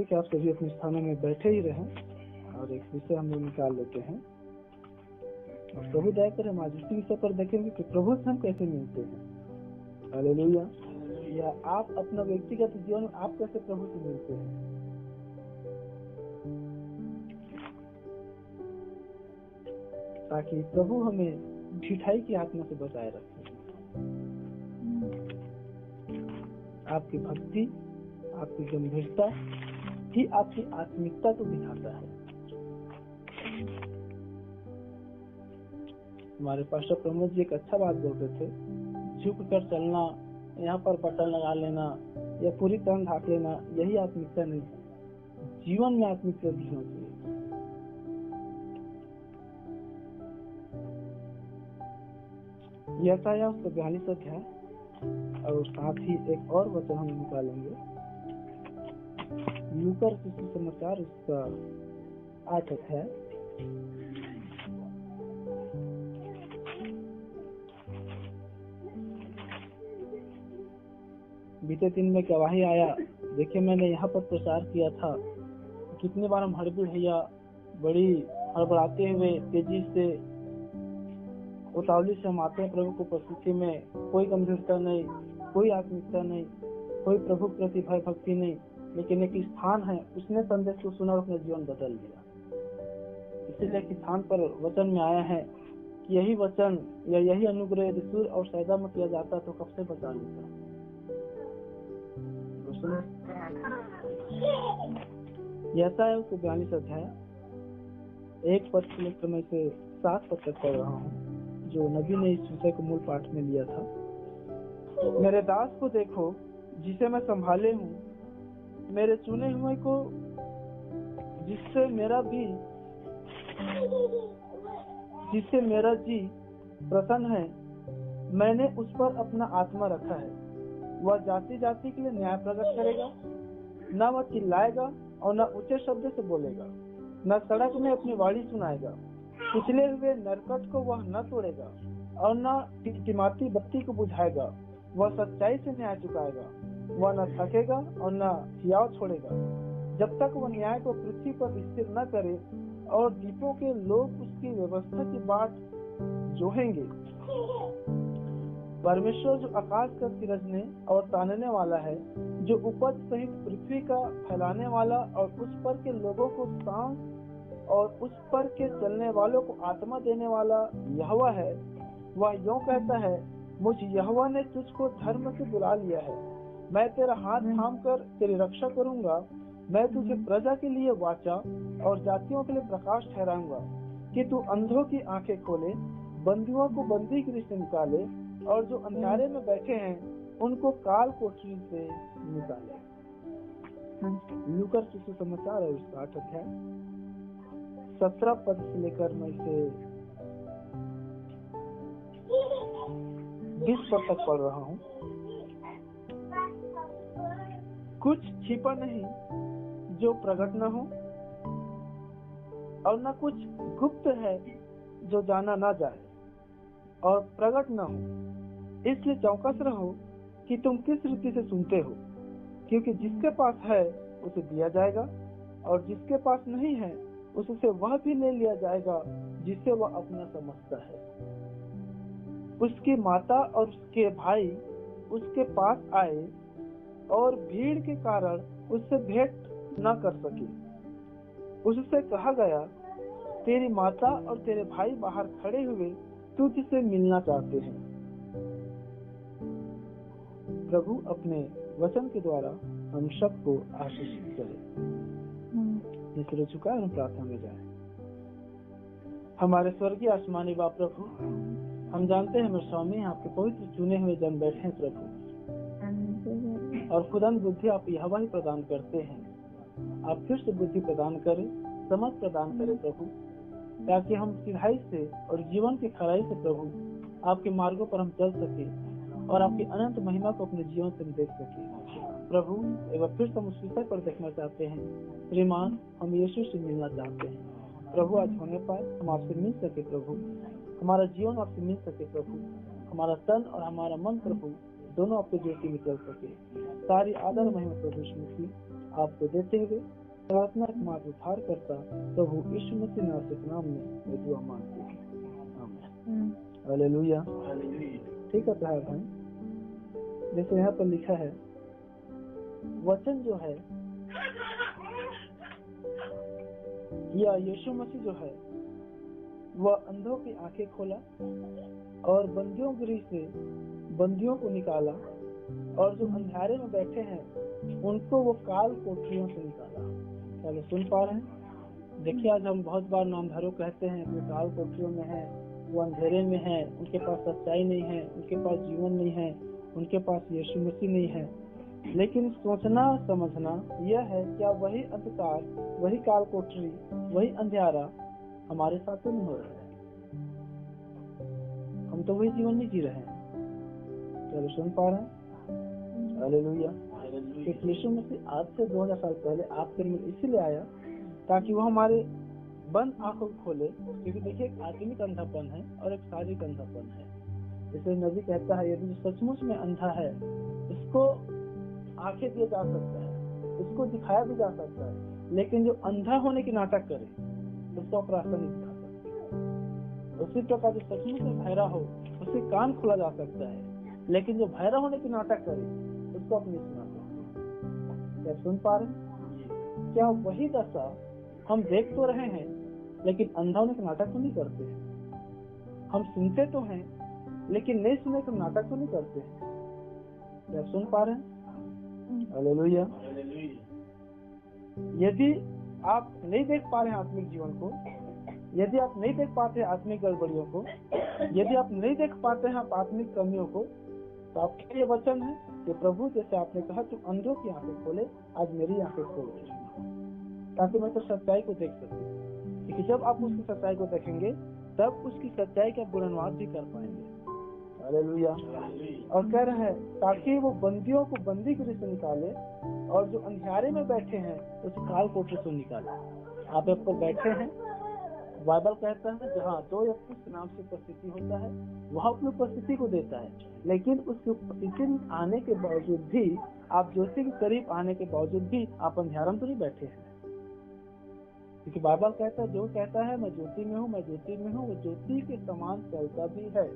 ठीक है, आप सभी अपने स्थानों में बैठे ही रहें और एक विषय हम लोग निकाल लेते हैं। और प्रभु दया करें, हम आज इसी विषय पर देखेंगे कि प्रभु से हम कैसे मिलते हैं। हालेलुया। या आप अपना व्यक्तिगत जीवन में आप कैसे प्रभु से मिलते हैं। ताकि प्रभु हमें ढिठाई की आत्मा से बचाए रखे। आपकी भक्ति, आपकी गंभीरता ही आपकी आत्मिकता को दिखाता है। हमारे पास्टर प्रमोद जी एक अच्छा बात बोलते थे, झुक कर चलना, यहाँ पर बटन लगा लेना या पूरी तरह ढाक लेना, यही आत्मिकता नहीं है। जीवन में आत्मिकता भी होनी चाहिए। यशायाह उसका 42 अध्याय और साथ ही एक और वचन हम निकालेंगे, लूका सुसमाचार उसका 8 अध्याय। बीते दिन में गवाही आया, देखिए मैंने यहाँ पर प्रचार किया था, कितनी बार हम हड़बड़ी भैया बड़ी हड़बड़ाते हुए तेजी से उतावली से हम आते हैं प्रभु को प्रस्तुति में। कोई गंभीरता नहीं, कोई आत्मिकता नहीं, कोई प्रभु प्रति भय भक्ति नहीं, लेकिन एक स्थान है, उसने संदेश को सुना और अपना जीवन बदल दिया। इसीलिए कि स्थान पर वचन में आया है कि यही वचन या यही अनुग्रह यदि सूर्य और सैदा में किया जाता तो कब से बचा लेता। यशायाह उसको 42 अध्याय 1 पद से लेकर मैं से 7 पद तक पढ़ रहा हूँ, जो नबी ने इस विषय को मूल पाठ में लिया था। मेरे दास को देखो जिसे मैं संभाले हूँ, मेरे चुने हुए को जिससे मेरा जी प्रसन्न है। मैंने उस पर अपना आत्मा रखा है। वह जाति जाति के लिए न्याय प्रकट करेगा। न वह चिल्लाएगा और न ऊंचे शब्द से बोलेगा, न सड़क में अपनी वाणी सुनाएगा। पिछले हुए नरकट को वह न तोड़ेगा और न टिमटिमाती बत्ती को बुझाएगा। वह सच्चाई से न्याय चुकाएगा। वह न थकेगा और न हियाव छोड़ेगा, जब तक वह न्याय को पृथ्वी पर स्थिर न करे और द्वीपों के लोग उसकी व्यवस्था की बाट जोहेंगे। परमेश्वर जो आकाश का सिरजने और तानने वाला है, जो उपज सहित पृथ्वी का फैलाने वाला और उस पर के लोगों को सांस और उस पर के चलने वालों को आत्मा देने वाला यहोवा है, वह यूं कहता है, मुझ यहोवा ने तुझको धर्म से बुला लिया है। मैं तेरा हाथ थाम कर तेरी रक्षा करूंगा। मैं तुझे प्रजा के लिए वाचा और जातियों के लिए प्रकाश ठहराऊंगा, कि तू अंधों की आंखें खोले, बंदियों को बंदी गृह से निकाले और जो अंधियारे में बैठे हैं उनको काल कोठरी से निकाले। लूका सुसमाचार और उसका 8 अध्याय 17 पद से लेकर मैं से 20 पद तक पढ़ रहा हूँ। कुछ छिपा नहीं जो प्रकट न हो, और न कुछ गुप्त है जो जाना न जाए और प्रकट न हो। इसलिए चौकस रहो कि तुम किस रीति से सुनते हो, क्योंकि जिसके पास है उसे दिया जाएगा और जिसके पास नहीं है उससे वह भी ले लिया जाएगा जिसे वह अपना समझता है। उसकी माता और उसके भाई उसके पास आए और भीड़ के कारण उससे भेंट न कर सके। उससे कहा गया, तेरी माता और तेरे भाई बाहर खड़े हुए तुझसे मिलना चाहते हैं। प्रभु अपने वचन के द्वारा हम सबको आशीषित करे। सिर झुकाए हम प्रार्थना में जाए। हमारे स्वर्गीय आसमानी बाप प्रभु, हम जानते हैं मेरे स्वामी आपके पवित्र चुने हुए जन बैठे हैं प्रभु, और खुदान बुद्धि आप यहोवा ही प्रदान करते हैं। आप फिर से बुद्धि प्रदान करें, समझ प्रदान करें प्रभु, ताकि हम सिधाई से और जीवन की खराई से प्रभु आपके मार्गों पर हम चल सके और आपकी अनंत महिमा को अपने जीवन से देख सके। प्रभु एक बार फिर से हम उस विषय पर देखना चाहते हैं। श्रीमान, हम यीशु से मिलना चाहते हैं प्रभु। आज होने पाए हम आपसे मिल सके प्रभु, हमारा जीवन आपसे मिल सके प्रभु, हमारा तन और हमारा मन प्रभु दोनों आपके ज्योति में चल सके। सारी आदर महिमा प्रभु यीशु मसीह आपको देते हुए प्रार्थना एकमात्र उद्धार करता प्रभु यीशु मसीह नासक नाम में ये दुआ मांगते हैं, आमीन। हालेलुया। ठीक है प्यारे भाई, जैसे यहाँ पर लिखा है, वचन जो है या यीशु मसीह जो है वह अंधों की आंखें खोला और बंदियों गृह से बंदियों को निकाला और जो अंधेरे में बैठे हैं उनको वो काल कोठरियों से निकाला। चलो सुन पा रहे हैं? देखिए, आज हम बहुत बार नामधारों कहते हैं वो काल कोठरियों में है, वो अंधेरे में है, उनके पास सच्चाई नहीं है, उनके पास जीवन नहीं है, उनके पास यीशु मसीह नहीं है। लेकिन सोचना समझना यह है, क्या वही अंधकार, वही काल कोठरी, वही अंधेरा हमारे साथ तो नहीं हो रहा है? हम तो वही जीवन नहीं जी रहे हैं। चलो सुन पा रहे हैं? हालेलुया। यीशु मसीह आज से 2000 साल पहले आपके में इसलिए आया ताकि वो हमारे बंद आंखों को खोले, क्योंकि देखिए एक आत्मिक अंधापन है और एक शारीरिक अंधापन है। जैसे नबी कहता है, यदि सचमुच में अंधा है उसको आंखें दिए जा सकता है, उसको दिखाया भी जा सकता है, लेकिन जो अंधा होने की नाटक करे उसको आप रास्ता नहीं दिखा सकते। उसी प्रकार जो सचमुच में बहरा हो उसके कान खोला जा सकता है, लेकिन जो बहरा होने की नाटक करे उसको आप नहीं सुना सकते। क्या सुन पा रहे हैं? क्या वही दशा हम देख तो रहे हैं लेकिन अंधा होने का नाटक तो नहीं करते हैं? हम सुनते तो हैं लेकिन नहीं सुने का नाटक तो नहीं करते हैं। क्या सुन पा रहे हैं? हालेलुया। यदि आप नहीं देख पा रहे हैं आत्मिक जीवन को, यदि आप नहीं देख पाते हैं आत्मिक गड़बड़ियों को, यदि आप नहीं देख पाते हैं आत्मिक कमियों को, तो आपके लिए वचन है कि प्रभु जैसे आपने कहा तुम अंधों की आंखें खोले, आज मेरी आंखें खोले ताकि मैं तो सच्चाई को देख सकूं। क्योंकि जब आप उसकी सच्चाई को देखेंगे तब उसकी सच्चाई का गुणगान भी कर पाएंगे। हालेलुया। और कह रहे हैं ताकि वो बंदियों को बंदी गृह से निकाले और जो अंधेरे में बैठे हैं उस काल कोठरी से निकाले। आप पर बैठे हैं, बाइबल कहता है जहाँ 2 या 3 नाम से उपस्थिति होता है वहाँ अपनी उपस्थिति को देता है, लेकिन उसकी उपस्थिति आने के बावजूद भी, आप ज्योति के करीब आने के बावजूद भी आप अंधेरे में तो नहीं बैठे हैं। क्योंकि बाइबल कहता है, जो कहता है मैं ज्योति में हूँ, मैं ज्योति में हूँ, वो ज्योति के समान चलता भी है।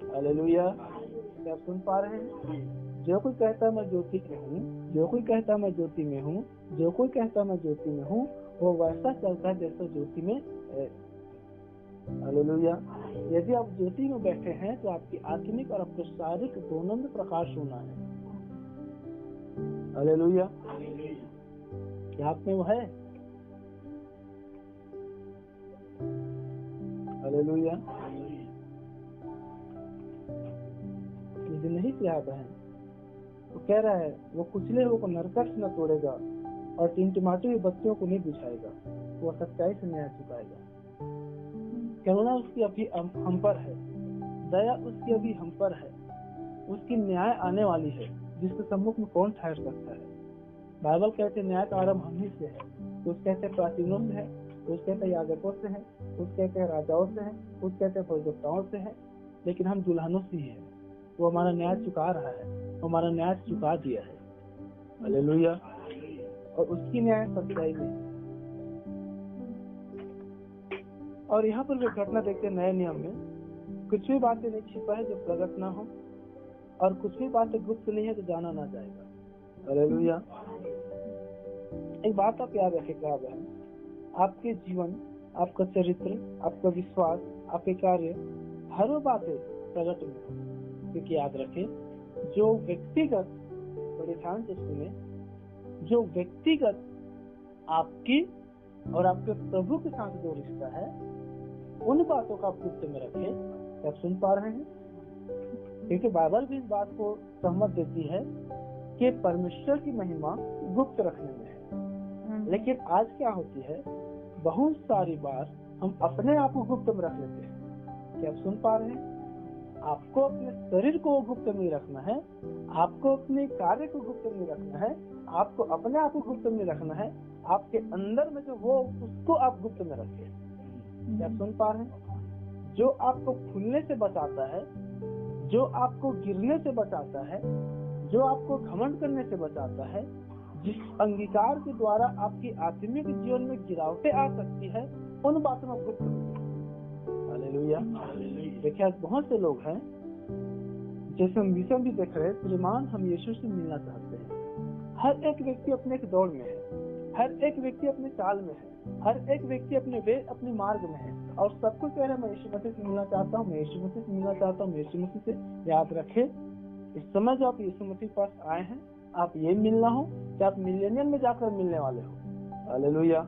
हालेलुया। क्या आप सुन पा रहे हैं? जो कोई कहता है मैं ज्योति में हूँ, जो कोई कहता है मैं ज्योति में हूँ, जो कोई कहता है मैं ज्योति में हूँ, वो वैसा चलता है जैसा ज्योति में है। हालेलुया। यदि आप ज्योति में बैठे हैं तो आपकी आत्मिक और आपके शारीरिक दोनों में प्रकाश होना है। हालेलुया। क्या आप में वो है? हालेलुया। यदि नहीं किया बहन तो कह रहा है वो कुचले हुए को नरकट न तोड़ेगा और टिमटिमाती हुई बत्तियों को नहीं बुझाएगा, वो सच्चाई से न्याय चुकाएगा। करुणा उसकी अभी हम पर है, दया उसकी अभी हम पर है, उसकी न्याय आने वाली है जिसके सम्मुख में कौन ठहर सकता है। बाइबल कहते न्याय का आरंभ हम ही से है। कुछ कहते प्राचीनों से है, कुछ कहते याजकों से है, कुछ कहते राजाओं से है, कुछ कहते भविष्यवक्ताओं से है, लेकिन हम दुल्हनों से ही है। वो हमारा न्याय चुका रहा है, हमारा न्याय चुका दिया है। हालेलुया। और उसकी न्याय सच्चाई में। और यहाँ पर जो घटना देखते हैं नए नियम में, कुछ भी बातें नहीं छिपा है जो प्रकट ना हो, और कुछ भी बातें गुप्त नहीं है तो जाना ना जाएगा। हालेलुया। एक बात आप याद रखिएगा बहन, आपके जीवन, आपका चरित्र, आपका विश्वास, आपके कार्य, हर वो बातें प्रकट में हो। क्योंकि याद रखें, जो व्यक्तिगत, बड़े ध्यान से सुने, जो व्यक्तिगत आपकी और आपके प्रभु के साथ जो रिश्ता है, उन बातों का आप गुप्त में रखें। आप सुन पा रहे हैं? क्योंकि बाइबल भी इस बात को सहमत देती है कि परमेश्वर की महिमा गुप्त रखने में है। लेकिन आज क्या होती है, बहुत सारी बार हम अपने आप को गुप्त में रख लेते हैं। क्या आप सुन पा रहे हैं? आपको अपने शरीर को गुप्त में रखना है, आपको अपने कार्य को गुप्त में रखना है, आपको अपने आप को गुप्त में रखना है। आपके अंदर में जो वो, उसको आप गुप्त में रखिए। क्या आप सुन पा रहे हैं? जो आपको फूलने से बचाता है, जो आपको गिरने से बचाता है, जो आपको घमंड करने से बचाता है, जिस अंगीकार के द्वारा आपकी आत्मिक जीवन में गिरावटें आ सकती है, उन बातों में गुप्त हो। हालेलुया। देखिए आज बहुत से लोग हैं, जैसे हम विषय भी देख रहे हैं, श्रीमान हम यीशु से मिलना चाहते हैं। हर एक व्यक्ति अपने एक दौड़ में है, हर एक व्यक्ति अपने चाल में है, हर एक व्यक्ति अपने मार्ग में है, और सबको कह रहे हैं मैं यीशु मसीह से मिलना चाहता हूँ, मैं यीशु मसीह से मिलना चाहता हूँ, मैं यीशु मसीह से। याद रखे, इस समय जो आप यीशु मसीह के पास आए हैं, आप ये मिलना हो कि आप मिलेनियम में जाकर मिलने वाले हो। हालेलुया।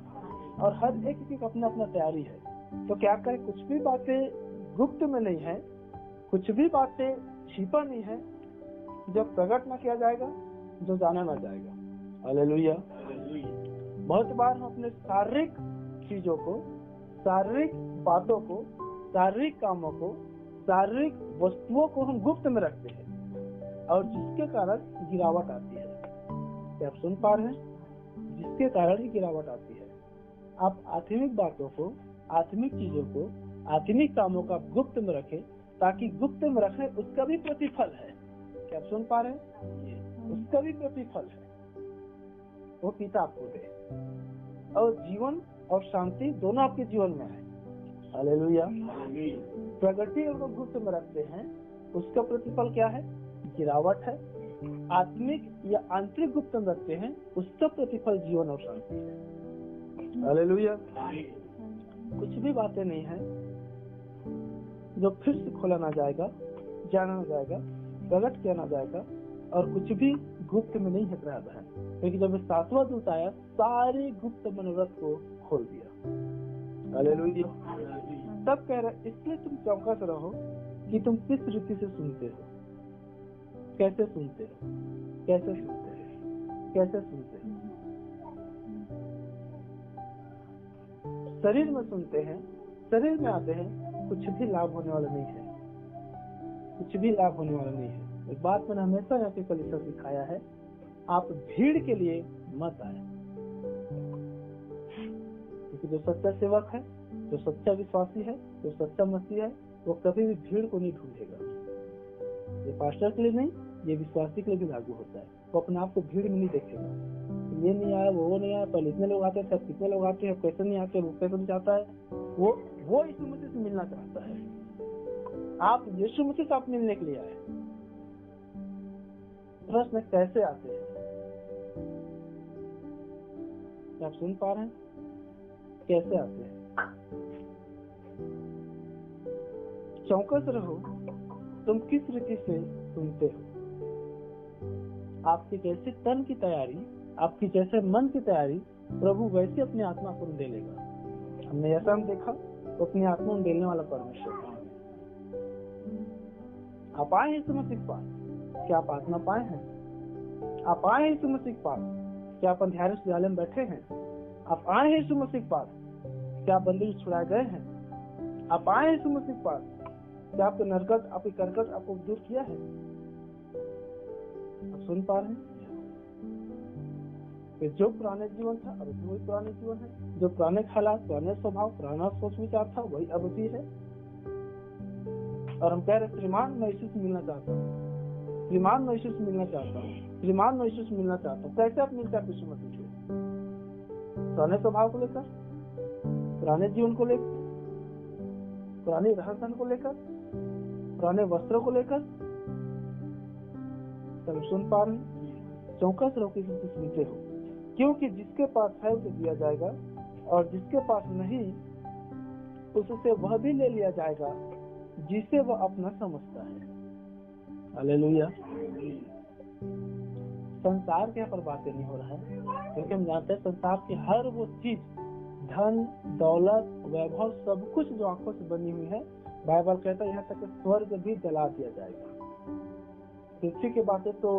और हर एक की अपना अपना तैयारी है। तो क्या करें, कुछ भी बातें गुप्त में नहीं है, कुछ भी बातें छिपा नहीं है, जो प्रकट न किया जाएगा, जो जाना न जाएगा। हालेलुया। बहुत बार हम अपने शारीरिक चीजों को, शारीरिक बातों को, शारीरिक कामों को, शारीरिक वस्तुओं को हम गुप्त में रखते हैं, और जिसके कारण गिरावट आती है। क्या आप सुन पा रहे हैं? जिसके कारण ही गिरावट आती है। आप आत्मिक बातों को, आत्मिक चीजों को, आत्मिक कामों का गुप्त में रखें, ताकि गुप्त में रखें उसका भी प्रतिफल है। क्या आप सुन पा रहे हैं? उसका भी प्रतिफल है, वो पिता आपको दे, और जीवन और शांति दोनों आपके जीवन में है। हालेलुया। प्रगति अगर गुप्त में रखते हैं, उसका प्रतिफल क्या है? गिरावट है। आत्मिक या आंतरिक गुप्त में रखते हैं, उसका प्रतिफल जीवन और शांति है। हालेलुया। कुछ भी बातें नहीं है जो फिर से खोला ना जाएगा, जाना ना जाएगा, प्रकट किया ना जाएगा, और कुछ भी गुप्त में नहीं हट रहा है, क्योंकि जब सातवां दूत आया, सारे गुप्त मनोरथ को खोल दिया। हालेलुया। तब कह रहे, इसलिए तुम चौकस रहो कि तुम किस रीति से सुनते हो, कैसे सुनते हो, कैसे सुनते हो, कैसे सुनते हो। शरीर में सुनते हैं, शरीर में आते हैं, कुछ भी लाभ होने वाला नहीं है, कुछ भी लाभ होने वाला नहीं है। एक बात मैंने हमेशा यहाँ पे कलीसिया सिखाया है, आप भीड़ के लिए मत आए, क्योंकि जो सच्चा सेवक है, जो सच्चा विश्वासी है, जो सच्चा मसीह है, वो कभी भी भीड़ को नहीं ढूंढेगा। ये पास्टर के लिए नहीं, ये विश्वासी के लिए भी लागू होता है। वो अपने आप को भीड़ में नहीं देखेगा, ये नहीं आया, वो नहीं आया, पहले इतने लोग आते थे, अब कितने लोग आते हैं, कैसे नहीं आते, वो कैसे नहीं चाहता है। वो यीशु मसीह से मिलना चाहता है। आप यीशु मसीह से आप मिलने के लिए आए। प्रश्न कैसे आते हैं? आप सुन पा रहे हैं? कैसे आते हैं? चौकस रहो, तुम किस रीति से सुनते हो। आपके जैसे तन की तैयारी, आपकी जैसे मन की तैयारी, प्रभु वैसे अपनी आत्मा को दे लेगा। हमने ऐसा हम देखा, तो अपनी आत्मा में देने वाला परमेश्वर। आप आए हैं यीशु मसीह के पास, क्या आप आत्मा पाए हैं? आप आए हैं यीशु मसीह के पास, क्या आप अंधेरे उजाले में बैठे हैं? आप आए हैं यीशु मसीह के पास, क्या आप बंदी छुड़ाए गए हैं? आप आए हैं यीशु मसीह के पास, क्या आपके नरकट, आपकी करकट आपको दूर किया है? आप सुन पा रहे हैं? जो पुराने जीवन था, अब भी वही पुराने जीवन है। जो पुराने ख्यालात, पुराने स्वभाव, पुराना सोच विचार था, वही अब भी है। और हम कह रहे, श्रीमान मैं यीशु से मिलना चाहता हूँ, श्रीमान मैं यीशु से मिलना चाहता हूँ, श्रीमान मैं यीशु से मिलना चाहता हूँ। कैसे आप मिलते हैं यीशु मसीह से? पुराने स्वभाव को लेकर, पुराने जीवन को लेकर, पुराने रहन सहन को लेकर, पुराने वस्त्रों को लेकर। तुम सुन पा रहे हैं? चौकस रहो किसी से सुनते हो, क्योंकि जिसके पास है उसे दिया जाएगा, और जिसके पास नहीं उससे वह भी ले लिया जाएगा जिसे वह अपना समझता है। हालेलुया। संसार के यहाँ पर बातें नहीं हो रहा है, क्योंकि हम जानते हैं संसार की हर वो चीज, धन, दौलत, वैभव, सब कुछ जो आंखों से बनी हुई है, बाइबल कहता है यहाँ तक स्वर्ग भी जला दिया जाएगा। पृथ्वी की बातें तो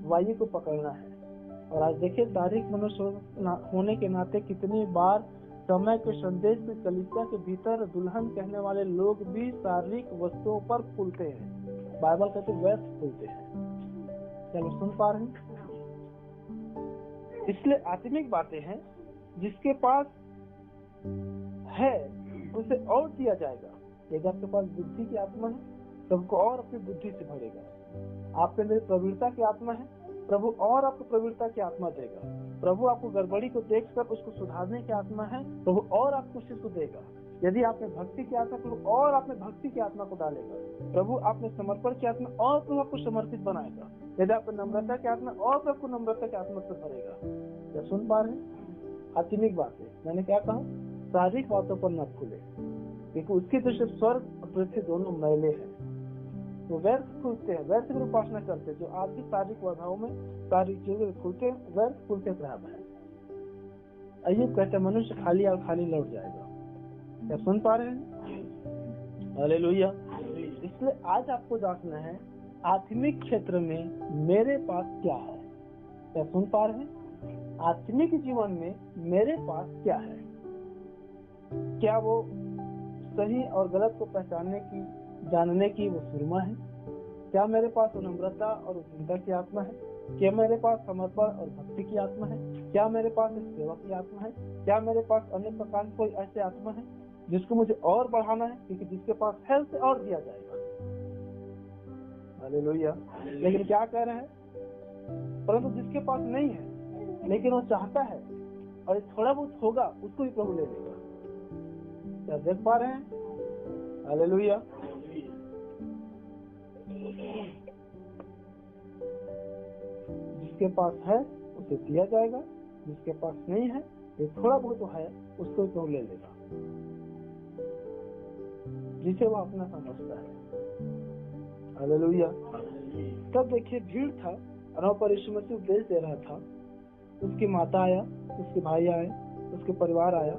वायु को पकड़ना है। और आज देखिए, तारीख मनुष्य होने के नाते कितनी बार समय के संदेश में कलीसिया के भीतर दुल्हन कहने वाले लोग भी शारीरिक वस्तुओं पर फूलते हैं। बाइबल कहते व्यर्थ फूलते हैं। क्या लोग सुन पा रहे हैं? इसलिए आत्मिक बातें हैं, जिसके पास है उसे और दिया जाएगा। यदि आपके पास बुद्धि की आत्मा है, तुमको और अपनी बुद्धि से भरेगा। आपके अंदर प्रवीणता की आत्मा है, प्रभु और आपको प्रवीणता की आत्मा देगा। प्रभु आपको गड़बड़ी को देखकर उसको सुधारने की आत्मा है, प्रभु और आपको उसी को देगा। यदि आपने भक्ति की आत्मा, प्रभु और आपने भक्ति की आत्मा को डालेगा। प्रभु आपने समर्पण की आत्मा और प्रभु आपको समर्पित बनाएगा। यदि आपने नम्रता की आत्मा और प्रभु आपको नम्रता की आत्मा से भरेगा। क्या सुन पा रहे हैं? आत्मिक बातें मैंने क्या कहा, शारीरिक बातों पर न फूले, क्योंकि उसकी दृष्टि स्वर्ग और पृथ्वी दोनों मैले हैं। वो व्यर्थ फूलते हैं, व्यर्थ की उपासना करते हैं। जो आज भी शारीरिक बाधाओं में शारीरिक चीजों में फूलते हैं, व्यर्थ फूलते खराब है। अय्यूब कहते हैं मनुष्य खाली और खाली लौट जाएगा। क्या सुन पा रहे हैं? हालेलुया। इसलिए आज आपको जांचना है आत्मिक क्षेत्र में मेरे पास क्या है। क्या सुन पा रहे हैं? आत्मिक जीवन में मेरे पास क्या है। क्या वो सही और गलत को पहचानने की, जानने की वो सुरमा है? क्या मेरे पास नम्रता और उदारता की आत्मा है? क्या मेरे पास समर्पण और भक्ति की आत्मा है? क्या मेरे पास एक सेवा की आत्मा है? क्या मेरे पास अन्य प्रकार की कोई ऐसी आत्मा है जिसको मुझे और बढ़ाना है? क्योंकि जिसके पास है उसे और दिया जाएगा। हालेलुया। लेकिन क्या कह रहे हैं, परंतु जिसके पास नहीं है लेकिन वो चाहता है और थोड़ा बहुत होगा उसको भी प्रभु ले लेगा। क्या देख पा रहे हैं? हालेलुया। जिसके पास है उसे दिया जाएगा, जिसके पास नहीं है, ये थोड़ा बहुत है उसको तो ले लेगा, जिसे वो अपना समझता है। हालेलुया। तब देखिए भीड़ था और वहाँ पर यीशु मसीह उपदेश दे रहा था। उसकी माता आया, उसके भाई आए, उसके परिवार आया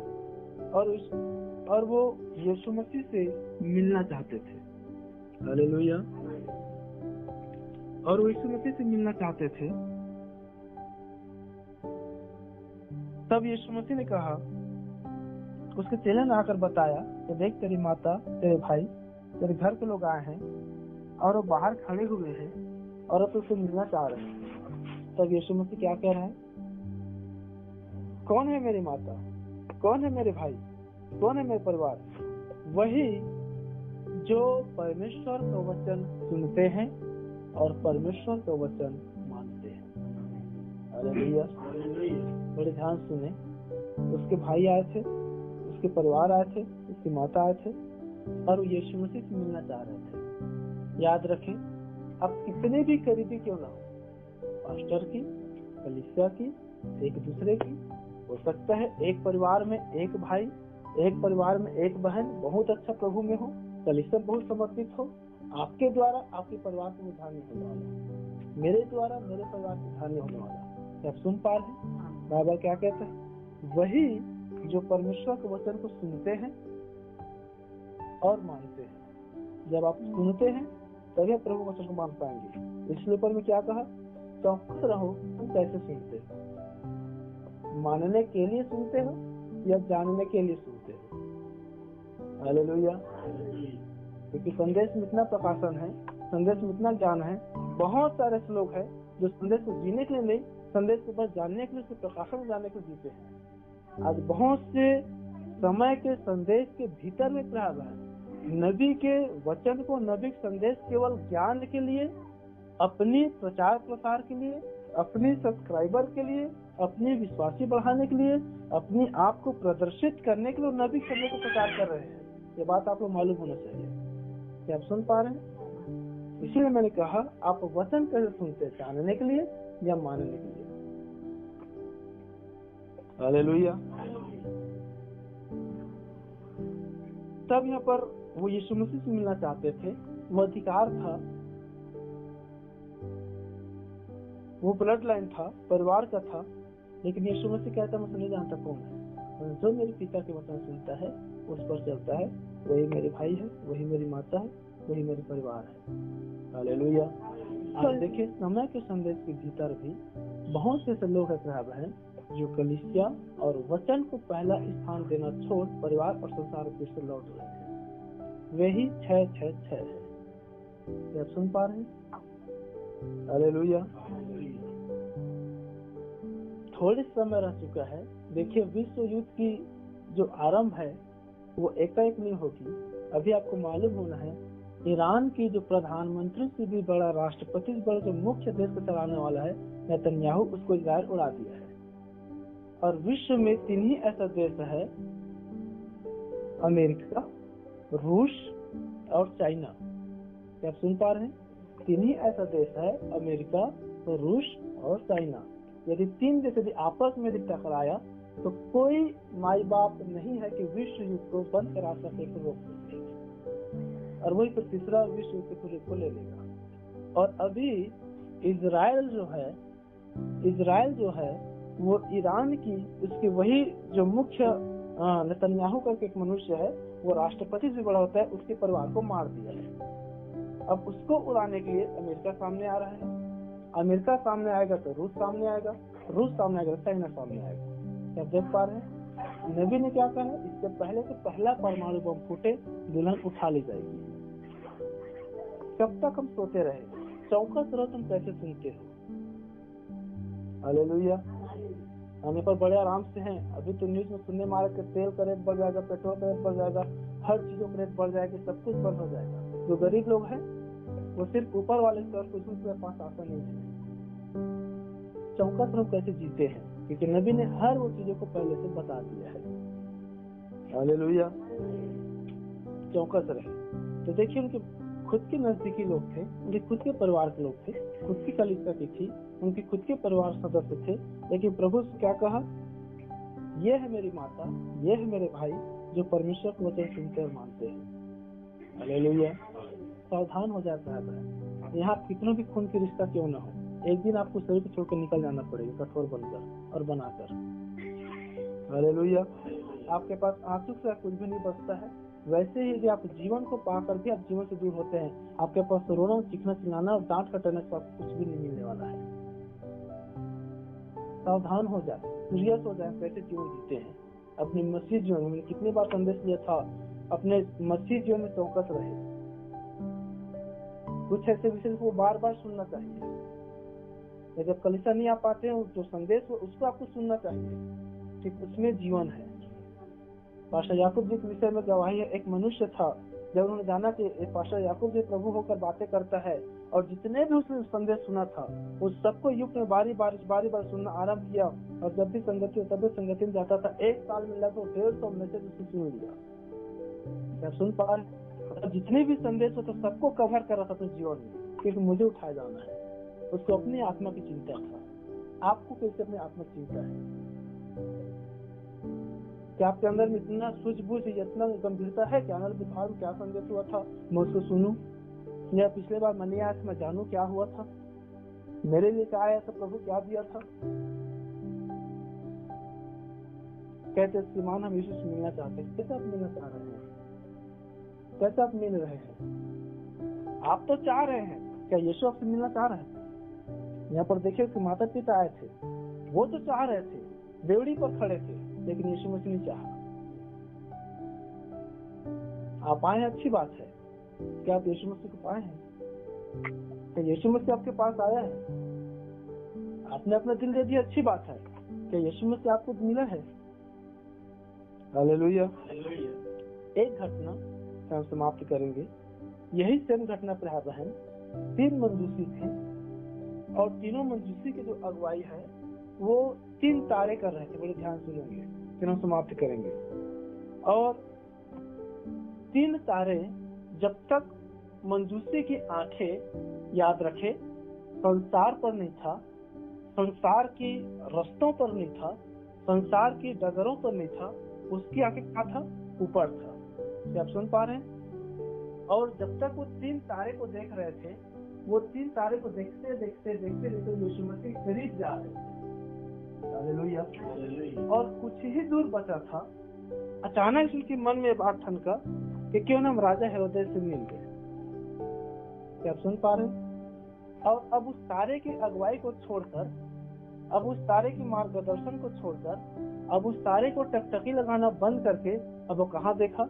और वो यीशु मसीह से मिलना चाहते थे। हालेलुया। और वो यीशु मसीह से मिलना चाहते थे। तब यीशु मसीह ने कहा, उसके चेले ने आकर बताया कि देख तेरी माता, तेरे भाई, तेरे घर के लोग आए हैं और वो बाहर खड़े हुए हैं और तुझसे मिलना चाह रहे हैं। तब यीशु मसीह क्या कह रहे हैं, कौन है मेरी माता, कौन है मेरे भाई, कौन है मेरे परिवार? वही जो परमेश्वर का वचन सुनते हैं और परमेश्वर का वचन मानते हैं। हालेलुया। बड़े ध्यान सुने। उसके भाई आए थे, उसके परिवार आए थे, उसकी माता आए थे और वो यीशु मसीह से मिलना चाह रहे थे। याद रखें, आप कितने भी करीबी क्यों ना हो, पास्टर की, कलीसिया की, एक दूसरे की, हो सकता है एक परिवार में एक भाई, एक परिवार में एक बहन बहुत अच्छा प्रभु में हो, कलीसिया बहुत समर्पित हो, आपके द्वारा आपके परिवार को उद्धार नहीं होने वाला, मेरे द्वारा मेरे परिवार को उद्धार नहीं होने वाला। आप सुन पा रहे हैं बाइबल क्या कहता है? वही जो परमेश्वर के वचन को सुनते हैं और मानते हैं। जब आप सुनते हैं तभी प्रभु वचन को मान पाएंगे। इसलिए ऊपर में क्या कहा, चौकस रहो तुम कैसे सुनते हो, मानने के लिए सुनते हो या जानने के लिए सुनते हो। हालेलुया। क्योंकि संदेश में इतना प्रकाशन है, संदेश में इतना ज्ञान है, बहुत सारे लोग हैं जो संदेश को जीने के लिए नहीं, संदेश को बस जानने के लिए, उसके प्रकाशन में जानने के लिए जीते हैं। आज बहुत से समय के संदेश के भीतर में प्रभाव है। नबी के वचन को, नबी संदेश केवल ज्ञान के लिए, अपनी प्रचार प्रसार के लिए, अपनी सब्सक्राइबर के लिए, अपनी विश्वासी बढ़ाने के लिए, अपने आप को प्रदर्शित करने के लिए नबी संदेश को प्रचार कर रहे हैं। ये बात आपको मालूम होना चाहिए। क्या आप सुन पा रहे हैं? इसलिए मैंने कहा आप वचन कैसे सुनते हैं, जानने के लिए या मानने के लिए। हालेलुया। तब यहाँ पर वो यीशु मसीह से मिलना चाहते थे, वो अधिकार था, वो ब्लड लाइन था, परिवार का था, लेकिन यीशु मसीह कहता मैं नहीं जानता कौन है। जो मेरे पिता के वचन सुनता है, उस पर चलता है, वही मेरे भाई है, वही मेरी माता है, वही मेरे परिवार है। हालेलुया। आप देखिए समय के संदेश के भीतर भी बहुत से लोग हैं जो कलीसिया और वचन को पहला स्थान देना छोड़ परिवार और संसार से लौट रहे हैं। वही 666 है। आप सुन पा रहे हैं? हालेलुया। थोड़े समय रह चुका है। देखिए विश्व युद्ध की जो आरंभ है वो एकाएक नहीं होगी। अभी आपको मालूम होना है ईरान की जो प्रधानमंत्री से भी बड़ा, राष्ट्रपति से बड़ा, जो मुख्य देश को चलाने वाला है नेतन्याहू, उसको इजराइल उड़ा दिया है। और विश्व में 3 ही ऐसा देश है, अमेरिका, रूस और चाइना। क्या आप सुन पा रहे हैं? 3 ही ऐसा देश है, अमेरिका, रूस और चाइना। यदि 3 देश यदि आपस में टकराया तो कोई माई बाप नहीं है कि विश्व युद्ध को बंद करा सके, तो रोक सके, और वही तो तीसरा विश्व युद्ध पूरे को ले लेगा। और अभी इजराइल जो है वो ईरान की, उसकी वही जो मुख्य नेतन्याहू करके एक मनुष्य है, वो राष्ट्रपति से बड़ा होता है, उसके परिवार को मार दिया है। अब उसको उड़ाने के लिए अमेरिका सामने आ रहा है। अमेरिका सामने आएगा तो रूस सामने आएगा, रूस सामने आएगा तो चाइना सामने आएगा। क्या देख पा रहे हैं? नबी ने क्या कहा? इससे पहले तो पहला परमाणु बम फूटे, दुल्हन उठा ली जाएगी। कब तक हम सोते रहे? चौकस रहो, तुम कैसे सुनते हो? हालेलुया। हम यहाँ पर बड़े आराम से हैं। अभी तो न्यूज में सुनने में आ रहा है कि तेल का रेट बढ़ जाएगा, पेट्रोल का रेट बढ़ जाएगा, हर चीजों का रेट बढ़ जाएगा, सब कुछ बंद हो जाएगा। जो गरीब लोग हैं वो सिर्फ ऊपर वाले से और कुछ उसके पास आशा नहीं है। चौकस रहो, कैसे जीते हैं, क्योंकि नबी ने हर वो चीजों को पहले से बता दिया है। हालेलुया। चौकस रहे। तो देखिए, उनके खुद के नजदीकी लोग थे, उनके खुद के परिवार के लोग थे, खुद की कलीसिया की थी, उनके खुद के परिवार सदस्य थे, लेकिन प्रभु से क्या कहा? ये है मेरी माता, ये है मेरे भाई, जो परमेश्वर को वचन सुनते और मानते हैं। हालेलुया। सावधान हो जाता है। यहाँ कितनों भी खून की रिश्ता क्यों ना हो, एक दिन आपको शरीर को छोड़कर निकल जाना पड़ेगा, कठोर बनकर और बनाकर। हालेलुया। आपके पास आंसू से कुछ भी नहीं बचता है। वैसे ही यदि आप जीवन को पाकर भी आप जीवन से दूर होते हैं, आपके पास रोना, चीखना, चिल्लाना और डांट कटना के पास कुछ भी नहीं मिलने वाला है। सावधान हो जाए, सीरियस हो जाए, कैसे जीवन जीते हैं अपने मसीह जीवन में। कितनी बार संदेश दिया था, अपने मसीह जीवन में चौकस रहे। कुछ ऐसे विषय को बार बार सुनना चाहिए। जब कलीसिया नहीं आ पाते हैं, जो संदेश हो उसको आपको सुनना चाहिए, ठीक उसमें जीवन है। पास्टर याकूब जी के विषय में गवाही है। एक मनुष्य था, जब उन्होंने जाना कि पास्टर याकूब जी प्रभु होकर बातें करता है, और जितने भी उसने संदेश सुना था उस सबको युग में बारी बार सुनना आरंभ किया, और जब भी संगति में जाता था, 1 साल में लगभग 150 मैसेज उसने सुन लिया। क्या सुन पा रहे? जितने भी संदेश हो तो सबको कवर कर रहा था अपने जीवन में, क्योंकि मुझे उठाया जाना है। उसको अपनी आत्मा की चिंता था। आपको कैसे अपनी आत्मा की चिंता है? क्या आपके अंदर में इतना सूझबूझ, इतना गंभीरता है कि आनंद बुखार में क्या संदेश हुआ था मैं उसको सुनूं, या पिछले बार मनी आया मैं जानूं क्या हुआ था, मेरे लिए क्या आया था, प्रभु क्या दिया था? कहते श्रीमान हम यीशु से मिलना चाहते हैं। कैसे आप मिलना चाह रहे हैं? कैसे आप मिल रहे हैं? आप तो चाह रहे हैं, क्या यीशु आपसे मिलना चाह रहे हैं? यहाँ पर देखिए कि माता पिता आए थे, वो तो चाह रहे थे, बेवड़ी पर खड़े थे, लेकिन यीशु मसीह ने चाहा। आप आए हैं, अच्छी बात है। क्या आप यीशु मसीह को पाए हैं? क्या यीशु मसीह आपके पास आया है? आपने अपना दिल दे दिया, अच्छी बात है। क्या यीशु मसीह आपको मिला है? हालेलुया। एक घटना हम समाप्त करेंगे। यही सेम घटना पर बहन 3 मंजूसी थे, और तीनों मंजूसी की जो अगुवाई है वो 3 तारे कर रहे थे। बड़े ध्यान सुनेंगे, फिर हम समाप्त करेंगे। और 3 तारे, जब तक मंजूसी की आंखें, याद रखे, संसार पर नहीं था, संसार की रस्तों पर नहीं था, संसार की डगरों पर नहीं था, उसकी आंखें क्या था? ऊपर था। क्या आप सुन पा रहे हैं? और जब तक वो 3 तारे को देख रहे थे, वो 3 तारे को देखते देखते देखते देखते यीशु मसीह करीब जा रहे थे। हालेलुया। और कुछ ही दूर बचा था, अचानक उनके मन में बात ठनका कि क्यों ना हम राजा हेरोदेस से मिल गए। क्या आप सुन पा रहे हैं? और अब उस तारे की अगुवाई को छोड़कर, अब उस तारे की मार्गदर्शन को छोड़कर, अब उस तारे को टकटकी लगाना बंद करके, अब वो कहाँ देखा?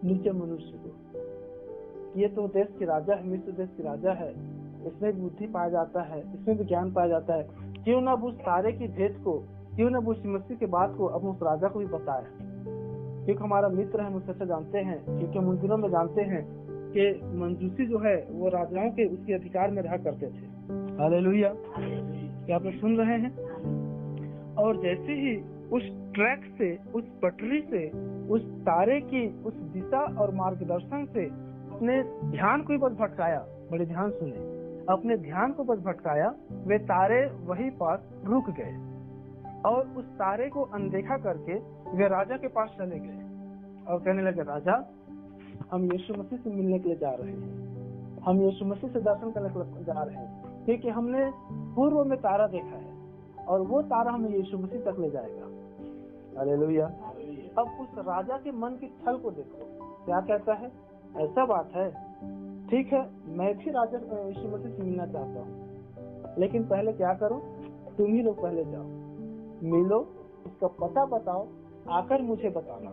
नीचे मनुष्य को। ये तो देश की राजा है, मिस्र देश की राजा है, इसमें बुद्धि पाया जाता है, इसमें भी ज्ञान पाया जाता है। क्यों ना उस तारे की भेद को, क्यों ना उस मसीह की बात को अब उस राजा को भी बताया, क्योंकि हमारा मित्र है, हम उससे जानते हैं, क्योंकि हम उन दिनों में जानते हैं के मंजूसी जो है वो राजाओं के उसके अधिकार में रहा करते थे। हालेलुया, क्या आप लोग सुन रहे हैं? और जैसे ही उस ट्रैक से, उस पटरी से, उस तारे की उस दिशा और मार्गदर्शन से अपने ध्यान को ही बस भटकाया, बड़े ध्यान सुने, अपने ध्यान को बस भटकाया, वे तारे वहीं पास रुक गए और उस तारे को अनदेखा करके वे राजा के पास चले गए और कहने लगे, राजा हम यीशु मसीह से मिलने के लिए जा रहे हैं, हम यीशु मसीह से दर्शन करने के लिए जा रहे हैं, क्योंकि हमने पूर्व में तारा देखा है और वो तारा हमें यीशु मसीह तक ले जाएगा। हालेलुया। अब उस राजा के मन की छल को देखो, क्या कहता है, ऐसा बात है, ठीक है, मैं भी राजा यीशु मसीह से मिलना चाहता हूँ, लेकिन पहले क्या करो, तुम ही लोग पहले जाओ, मिलो, उसका पता बताओ, आकर मुझे बताना,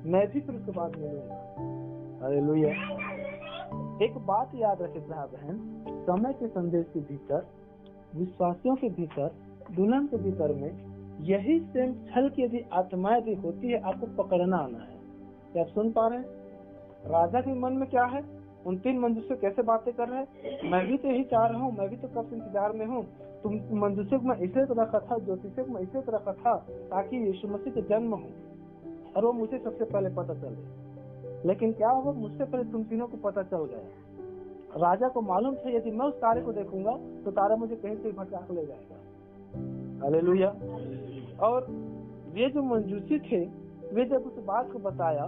मैं भी फिर उसके बाद मिलूंगा। हालेलुया। एक बात याद रखे साहब बहन, समय के संदेश के भीतर, विश्वासियों के भीतर, दुल्हन के भीतर में यही सेम छल की यदि आत्मा यदि होती है, आपको पकड़ना आना है। क्या आप सुन पा रहे हैं? राजा के मन में क्या है, उन 3 मंजूसे कैसे बातें कर रहे हैं, मैं भी तो यही चाह रहा हूँ, मैं भी तो कब से इंतजार में हूँ, तुम मंजूसे को मैं इसलिए तो रखा था, ज्योतिषे को मैं इसलिए तो रखा था ताकि यीशु मसीह का जन्म हो और वो मुझे सबसे पहले पता चले। लेकिन क्या हुआ, मुझसे पहले तुम तीनों को पता चल गया। राजा को मालूम था यदि मैं उस तारे को देखूंगा तो तारा मुझे कहीं से भटका के ले जाएगा। हालेलुया। और वे जो मंजूसी थे, वे जब उस बात को बताया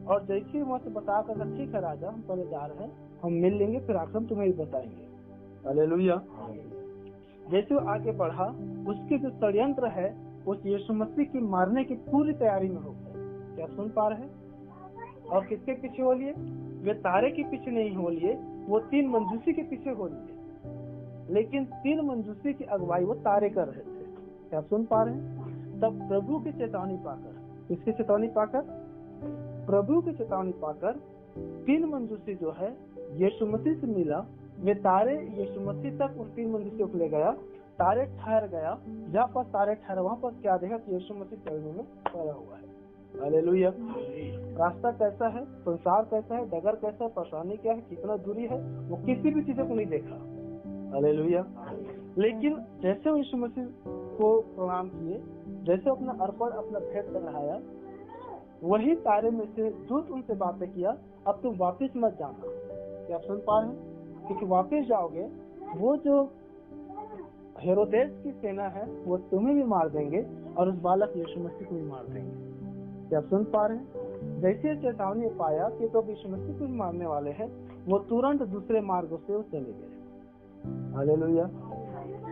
और जैसे वहां से बता कर, ठीक है राजा, हम पहले जा रहे हैं, हम मिल लेंगे, फिर आकर हम तुम्हें भी बताएंगे। हालेलुया। जैसे वो आगे बढ़ा, उसके जो षड्यंत्र है उस यीशु मसीह की मारने की पूरी तैयारी में हो गया। क्या सुन पा रहे हैं? और किसके पीछे हो लिए? वे तारे के पीछे नहीं हो लिए, वो 3 मंजूसी के पीछे हो लिए। लेकिन 3 मंजूसी की अगुवाई वो तारे कर रहे थे। क्या सुन पा रहे हैं? तब प्रभु की चेतावनी पाकर, किसकी चेतावनी पाकर? प्रभु की चेतावनी पाकर 3 मंजूसी जो है यीशु मसीह से मिला, वे तारे यीशु मसीह तक उन 3 मंजूसियों को ले गया। तारे ठहर गया, जहाँ पर तारे ठहरा वहाँ पर क्या देखा कि यीशु मसीह चलने में पड़ा हुआ है। हालेलुया। रास्ता कैसा है, संसार कैसा है, डगर कैसा है, परेशानी क्या है, कितना दूरी है, वो किसी भी चीजों को नहीं देखा। हालेलुया। लेकिन जैसे वो यीशु मसीह को प्रणाम किए, जैसे अपना अर्पण, अपना भेंट चढ़ाया, वही तारे में से दूत उनसे बातें किया, अब तुम वापिस मत जाना। क्या आप सुन पा रहे हैं? क्योंकि वापिस जाओगे, वो जो हेरोदेस की सेना है वो तुम्हें भी मार देंगे और उस बालक यीशु मसीह को भी मार देंगे। क्या आप सुन पा रहे हैं? जैसे चेतावनी पाया कि तो यीशु मसीह को भी मारने वाले हैं, वो तुरंत दूसरे मार्गों से वो चले गए। हालेलुया।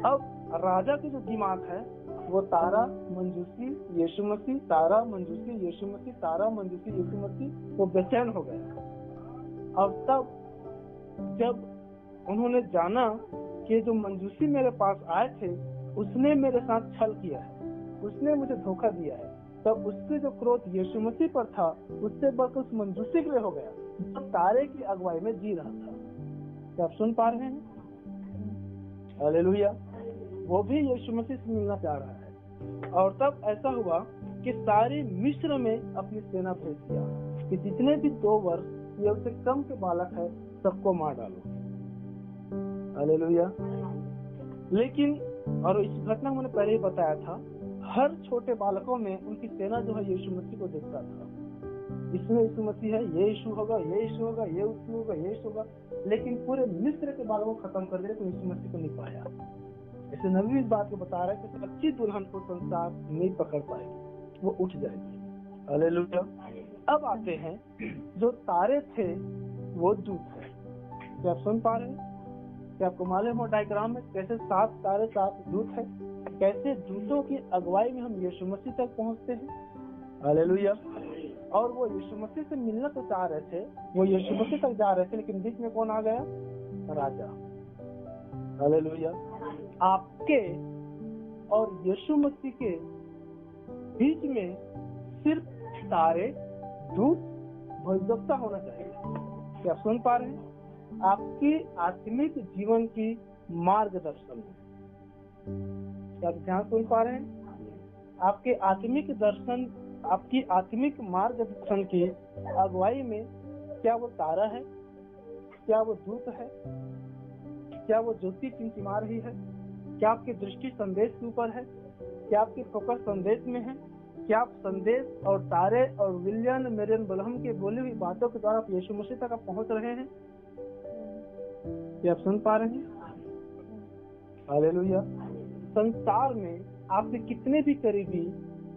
अब राजा की जो दिमाग है वो तारा, मंजूसी, यीशु मसीह, तारा, मंजूसी, यीशु मसीह, तारा, मंजूसी, यीशु मसीह, वो बेचैन हो गया। अब तब जब उन्होंने जाना कि जो मंजूसी मेरे पास आए थे उसने मेरे साथ छल किया है, उसने मुझे धोखा दिया है, तब उसके जो क्रोध यीशु मसीह पर था उससे बढ़कर उस मंजूसी के लिए हो गया जो तारे की अगुवाई में जी रहा था। क्या आप सुन पा रहे हैं? हालेलुया। वो भी यीशु मसीह से मिलना चाह रहा है। और तब ऐसा हुआ कि सारी मिस्र में अपनी सेना भेज दिया कि जितने भी 2 वर्ष या उससे कम के बालक है सबको मार डालो। हालेलुया। लेकिन और इस घटना मैंने पहले ही बताया था, हर छोटे बालकों में उनकी सेना जो है यीशु मसीह को देखता था। इसमें यीशु मसीह है, ये यीशु होगा, ये यीशु होगा, ये यीशु होगा, ये यीशु होगा। लेकिन पूरे मिस्र के बालकों को खत्म कर दिया तो यीशु मसीह को नहीं पाया। ऐसे नबी इस बात को बता रहा है कि सच्ची दुल्हन को संसार नहीं पकड़ पाएगी, वो उठ जाएगी। हालेलुया। अब आते हैं जो तारे थे वो दूत है। क्या आप सुन पा रहे हैं? क्या आपको मालूम हो डायग्राम में कैसे 7 तारे 7 दूत है, कैसे दूतों की अगुवाई में हम यीशु मसीह तक पहुंचते हैं। हालेलुया। और वो यीशु मसीह से मिलना तो चाह रहे थे, वो यीशु मसीह तक जा रहे थे, लेकिन बीच में कौन आ गया? राजा। हालेलुया। आपके और यीशु मसीह के बीच में सिर्फ तारे, दूत, भविष्यवक्ता होना चाहिए। क्या आप सुन पा रहे हैं? आपकी आत्मिक जीवन की मार्गदर्शन है। क्या आप ध्यान सुन पा रहे हैं? आपके आत्मिक दर्शन, आपकी आत्मिक मार्गदर्शन की अगुवाई में क्या वो तारा है, क्या वो दूत है? क्या वो ज्योति टिमटिमा रही है? क्या आपकी दृष्टि संदेश के ऊपर है? क्या आपकी फोकस संदेश में है? क्या आप संदेश और तारे और विलियम मेरियन ब्रह्म की बोली हुई बातों के द्वारा यीशु मसीह तक आप पहुंच रहे हैं? क्या आप सुन पा रहे हैं? हालेलुया। संसार में आपके कितने भी करीबी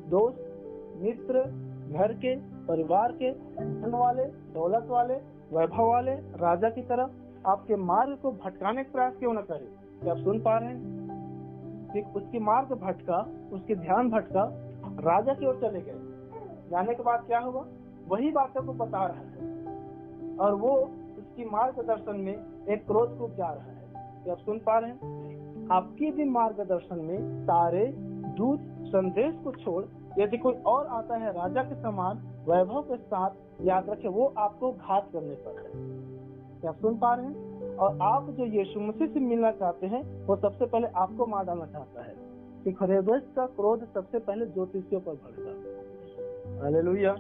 दोस्त, मित्र, घर के, परिवार के, धन वाले, दौलत वाले, वैभव वाले, राजा की तरफ आपके मार्ग को भटकाने का प्रयास क्यों न करें? क्या आप सुन पा रहे हैं? कि उसकी मार्ग भटका, उसके ध्यान भटका, राजा की ओर चले गए। जाने के बाद क्या हुआ? वही बातों को बता रहा है और वो उसकी मार्गदर्शन में एक क्रोध को जा रहा है। क्या आप सुन पा रहे हैं? आपकी भी मार्गदर्शन में तारे, दूत, संदेश को छोड़ यदि कोई और आता है राजा के समान वैभव के साथ, याद रखें वो आपको घात करने पर है। क्या आप सुन पा रहे हैं? और आप जो यीशु मसीह से मिलना चाहते हैं वो सबसे पहले आपको मार डालना चाहता है कि हेरोदेस का क्रोध सबसे पहले ज्योतिषियों पर भड़का। हालेलुया।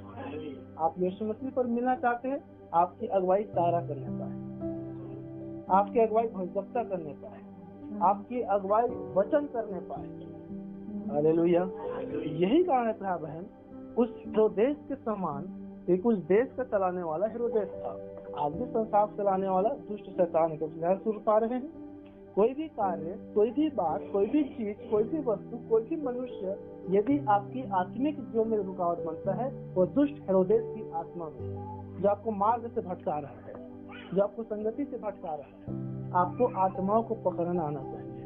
आप यीशु मसीह पर मिलना चाहते हैं, आपकी अगुवाई तारा करने पाए, आपकी अगुवाई भविष्यवक्ता करने पाए, आपकी अगुवाई वचन करने पाए। हालेलुया। यही कारण है भाई बहन, उस हेरोदेस के समान एक उस देश का चलाने वाला हेरोदेस था। आज भी संसार चलाने वाला दुष्ट शैतान के सुन पा रहे हैं। कोई भी कार्य, कोई भी बात, कोई भी चीज, कोई भी वस्तु, कोई भी मनुष्य यदि आपकी आत्मिक जीवन में रुकावट बनता है वो दुष्ट हेरोदेस की आत्मा में, जो आपको मार्ग से भटका रहा है, जो आपको संगति से भटका रहा है। आपको आत्माओं को पकड़ना आना चाहिए।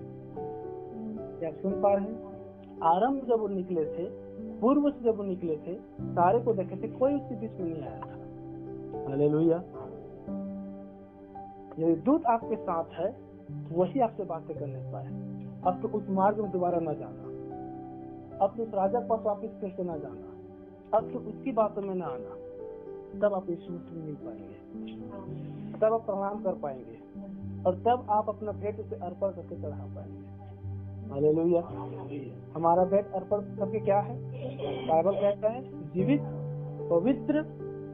क्या आप सुन पा रहे हैं? आरंभ जब वो निकले थे, पूर्व से जब वो निकले थे, सारे को देखे थे, कोई उसके बीच में नहीं आया था। हालेलुया। यदि दूत आपके साथ है वही आपसे बातें करने पाए। अब तो उस मार्ग में दोबारा न जाना, अब तो उस राजा के पास वापिस फिर से न जाना, अब तो उसकी बातों में न आना। तब आप यीशु मसीह मिल पाएंगे, तब आप प्रणाम कर पाएंगे और तब आप अपना भेंट उसे अर्पण करके चढ़ा पाएंगे। हालेलुया। हमारा भेंट अर्पण करके क्या है? बाइबल कहता है जीवित, पवित्र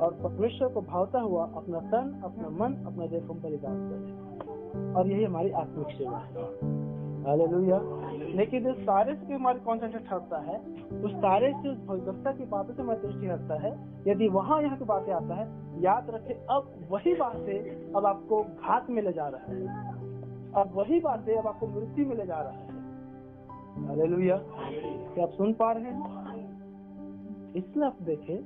और परमेश्वर को भावता हुआ अपना तन, अपना मन, अपना देह को बलिदान करें, और यही हमारी आत्मिक सेवा है। हालेलुया। लेकिन उस तारे से हमारी कॉन्सेंट्रेट हटता है, उस तारे से, उस भविष्यवक्ता की बातों से हमारी दृष्टि हटता है। यदि वहाँ यहाँ की बातें आता है, याद रखें अब वही बातें अब आपको घात में ले जा रहा है, अब वही बातें अब आपको मृत्यु में ले जा रहा है। हालेलुया। क्या आप सुन पा रहे हैं? इसलिए आप देखें,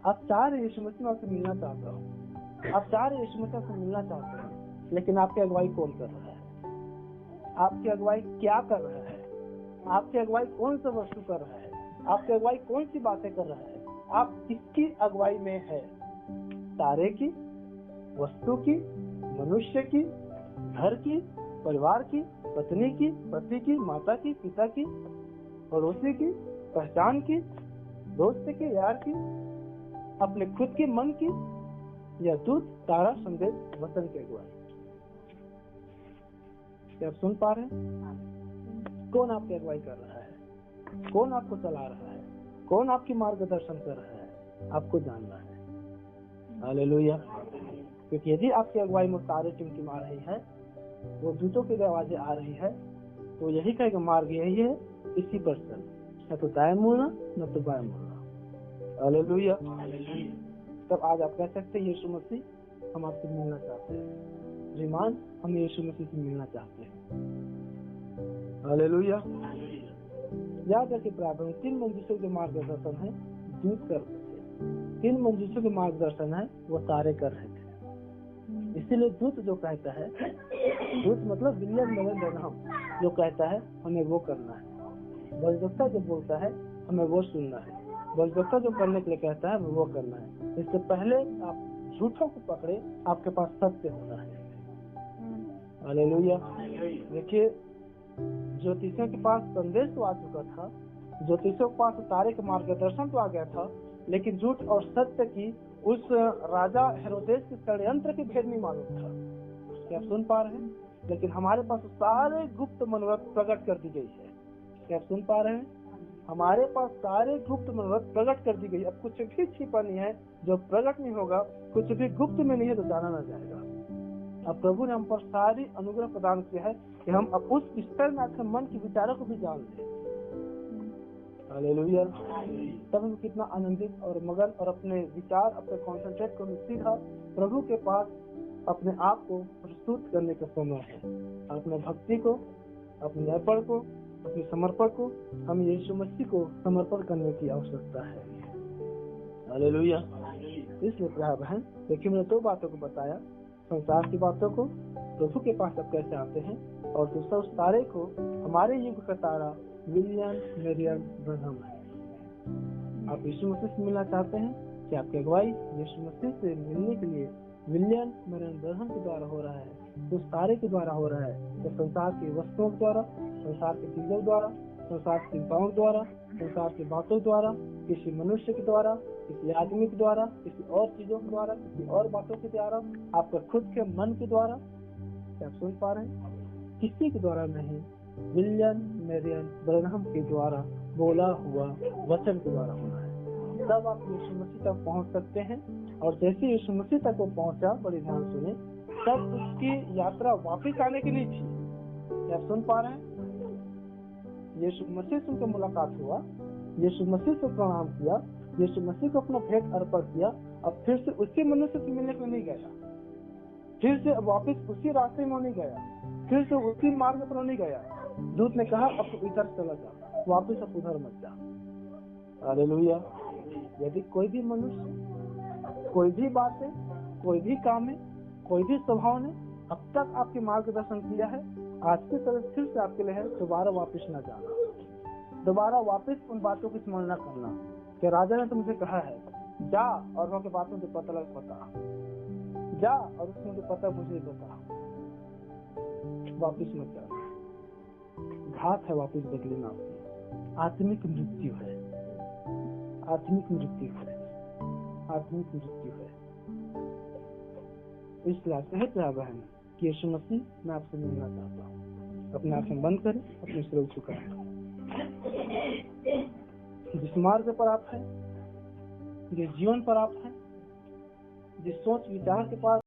आप चाह रहे यीशु मसीह आपसे मिलना चाहता हो, आप चाह रहे यीशु मसीह आपसे मिलना चाहते हैं, लेकिन आपकी अगुवाई कौन कर रहा है? आपकी अगुवाई क्या कर रहा है? आपकी अगुवाई कौन सा वस्तु कर रहा है? आपकी अगुवाई कौन सी बातें कर रहा है? आप किसकी अगुवाई में है? तारे की, वस्तु की, मनुष्य की, घर की, परिवार की, पत्नी की, पति की, माता की, पिता की, पड़ोसी की, पहचान की, दोस्त की, यार की, अपने खुद के मन की, या दूत, तारा, संदेश, वचन की अगुवाई? क्या आप सुन पा रहे हैं? कौन आपकी अगुवाई कर रहा है? कौन आपको चला रहा है? कौन आपकी मार्गदर्शन कर रहा है? आपको जानना है। हालेलुया। क्योंकि यदि आपकी अगुवाई में तारे टिमटिमा रही है, वो दूतों की आवाजें आ रही है, तो यही कहेगा मार्ग यही है, इसी पर चल, न तो दाएं मुड़ना न तो बाएं मुड़ना। हालेलुया। तब आज आप कह सकते हैं यीशु मसीह हम आपसे मिलना चाहते हैं, श्रीमान हम यीशु मसीह से मिलना चाहते हैं। हालेलुया। याद रखिए प्रार्थना 3 मंजिलों के मार्गदर्शन है, दूत कर रहे थे। 3 मंजिलों के मार्गदर्शन है, वो तारे कर रहे थे। इसीलिए दूत जो कहता है, दूत मतलब विलियम मेरियन ब्रह्म जो कहता है हमें वो करना है, भविष्यवक्ता जो बोलता है हमें वो सुनना है, भविष्यवक्ता जो करने के लिए कहता है हमें वो करना है। इससे पहले आप झूठों को पकड़े, आपके पास सत्य होना है। हालेलुया। देखिए, ज्योतिषियों के पास संदेश तो आ चुका था, ज्योतिषियों के पास तारे के मार्गदर्शन तो आ गया था, लेकिन झूठ और सत्य की उस राजा हेरोदेस के षड्यंत्र की भेद नहीं मालूम था। क्या आप सुन पा रहे हैं? लेकिन हमारे पास सारे गुप्त मनोरथ प्रकट कर दी गई है। क्या आप सुन पा रहे हैं? हमारे पास सारे गुप्त मनोरथ प्रकट कर दी गई। अब कुछ भी छिपा नहीं है, जो प्रकट नहीं होगा, कुछ भी गुप्त में नहीं है तो जाना ना जाएगा। अब प्रभु ने हम पर सारी अनुग्रह प्रदान किया है कि हम अब उस स्तर में अपने मन के विचारों को भी जान लें। हालेलुया। तब हम कितना आनंदित और मगन और अपने विचार अपने कॉन्सेंट्रेट को सीधा प्रभु के पास अपने आप को प्रस्तुत करने का समय है। अपने भक्ति को, अपने अर्पण को, अपने समर्पण को हम यीशु मसीह को समर्पण करने की आवश्यकता है। हालेलुया। इसलिए प्यारे बहन, देखिए मैंने दो बातों को बताया, संसार की बातों को, प्रभु के पास अब कैसे आते हैं, और दूसरा उस तारे को, हमारे युग का तारा विलियम मैरियन ब्रनहम है। आप यीशु मसीह से मिलना चाहते हैं कि आपकी अगुवाई यीशु मसीह से मिलने के लिए विलियम मैरियन ब्रनहम के द्वारा हो रहा है, उस तारे के द्वारा हो रहा है, तो संसार की वस्तुओं के द्वारा, संसार के चीजों द्वारा, संसार की चिंताओं द्वारा, संसार की बातों द्वारा, किसी मनुष्य के द्वारा, किसी आदमी के द्वारा, किसी और चीजों के द्वारा, किसी और बातों के द्वारा, आपके खुद के मन के द्वारा, क्या आप सुन पा रहे हैं? किसी के द्वारा नहीं, विलियम मैरियन ब्रनहम के द्वारा बोला हुआ वचन के द्वारा होना है। तब आप यीशु मसीह तक पहुंच सकते हैं। और जैसे यीशु मसीह तक वो पहुंचा, बड़ी ध्यान सुने, तब उसकी यात्रा वापस आने के लिए थी। क्या आप सुन पा रहे हैं? यीशु मसीह से उनका मुलाकात हुआ, यीशु मसीह से प्रणाम किया, यीशु मसीह को अपना भेंट अर्पण किया। अब फिर से उसी मनुष्य से मिलने को नहीं गया, फिर से वापस उसी रास्ते में नहीं गया, फिर से उसी मार्ग पर नहीं गया। दूत ने कहा अब तो इधर चला जा, वापस अब उधर मत जा। हालेलुया। यदि कोई भी मनुष्य, कोई भी बातें, कोई भी काम है, कोई भी स्वभाव ने अब तक आपके मार्गदर्शन किया है, आज की तरह फिर से आपके लिए है, दोबारा वापस न जाना, दोबारा वापस उन बातों की स्मरण न करना कि राजा ने तुमसे कहा है जा और वहाँ के बातों से पता लग बता, जा और उसमें जो पता मुझे बता, वापिस मत जाना। घात है वापिस बदले ना, आत्मिक मृत्यु है, आत्मिक मृत्यु है, आत्मिक मृत्यु है। इसलिए कहते प्यारे बहन कि यीशु मसीह मैं आपसे मिलना चाहता हूँ। अपने आंखें बंद करें, अपने सिर झुकाएं। जिस मार्ग पर आप हैं, जिस जीवन पर आप हैं, जिस सोच विचार के पास